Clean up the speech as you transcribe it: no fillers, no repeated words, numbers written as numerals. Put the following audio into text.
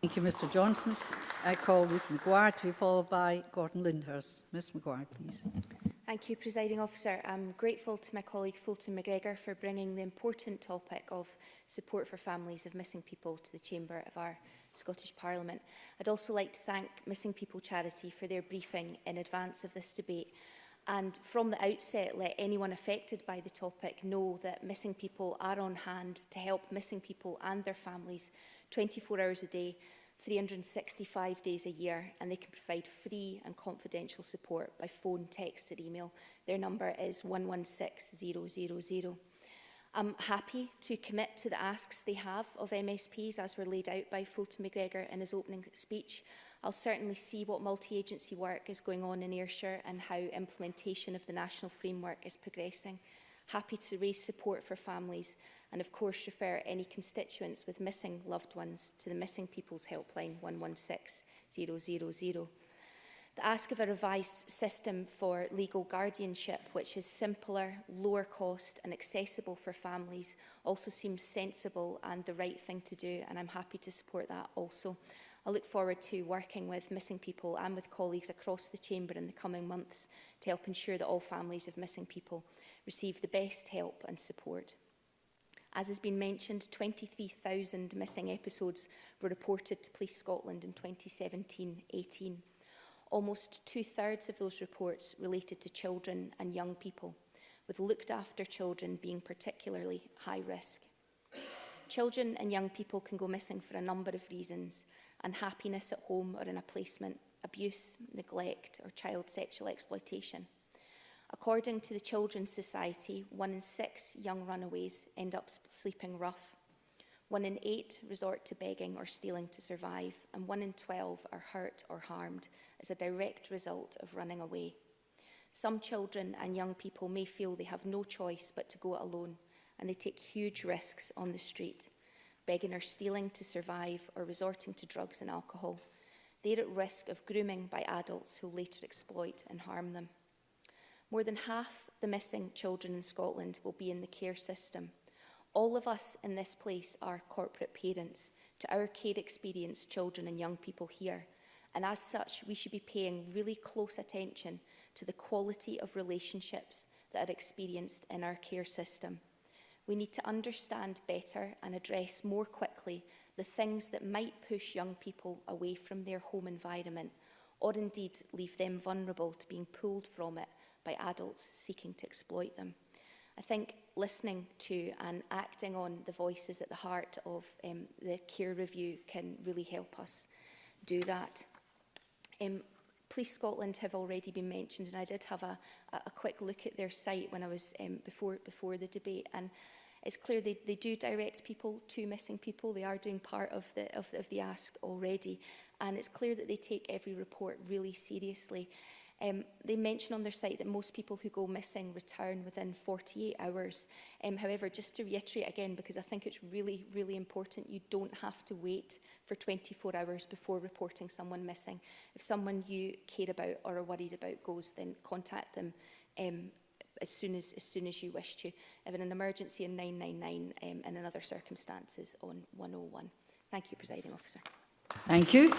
Thank you, Mr Johnson. I call Ruth Maguire to be followed by Gordon Lyndhurst. Ms Maguire, please. Thank you, Presiding Officer. I'm grateful to my colleague Fulton McGregor for bringing the important topic of support for families of missing people to the chamber of our Scottish Parliament. I'd also like to thank Missing People Charity for their briefing in advance of this debate. And from the outset, let anyone affected by the topic know that Missing People are on hand to help missing people and their families 24 hours a day, 365 days a year, and they can provide free and confidential support by phone, text or email. Their number is 116000. I'm happy to commit to the asks they have of MSPs as were laid out by Fulton McGregor in his opening speech. I'll certainly see what multi-agency work is going on in Ayrshire and how implementation of the national framework is progressing. Happy to raise support for families and of course refer any constituents with missing loved ones to the Missing People's Helpline 116000. The ask of a revised system for legal guardianship, which is simpler, lower cost and accessible for families, also seems sensible and the right thing to do, and I'm happy to support that also. I look forward to working with missing people and with colleagues across the chamber in the coming months to help ensure that all families of missing people receive the best help and support. As has been mentioned, 23,000 missing episodes were reported to Police Scotland in 2017-18. Almost two-thirds of those reports related to children and young people, with looked after children being particularly high risk. Children and young people can go missing for a number of reasons: unhappiness at home or in a placement, abuse, neglect or child sexual exploitation. According to the Children's Society, 1 in 6 young runaways end up sleeping rough. 1 in 8 resort to begging or stealing to survive, and 1 in 12 are hurt or harmed as a direct result of running away. Some children and young people may feel they have no choice but to go it alone, and they take huge risks on the street, begging or stealing to survive or resorting to drugs and alcohol. They're at risk of grooming by adults who later exploit and harm them. More than half the missing children in Scotland will be in the care system. All of us in this place are corporate parents to our care experienced children and young people here, and as such we should be paying really close attention to the quality of relationships that are experienced in our care system. We need to understand better and address more quickly the things that might push young people away from their home environment, or indeed leave them vulnerable to being pulled from it by adults seeking to exploit them. I think listening to and acting on the voices at the heart of the care review can really help us do that. Police Scotland have already been mentioned, and I did have a quick look at their site when I was before the debate, and it's clear they do direct people to missing people. They are doing part of the ask already, and it's clear that they take every report really seriously. They mention on their site that most people who go missing return within 48 hours. However, just to reiterate again, because I think it's really, really important, you don't have to wait for 24 hours before reporting someone missing. If someone you care about or are worried about goes, then contact them as soon as you wish to. If in an emergency on 999 and in other circumstances on 101. Thank you, Presiding Officer. Thank you.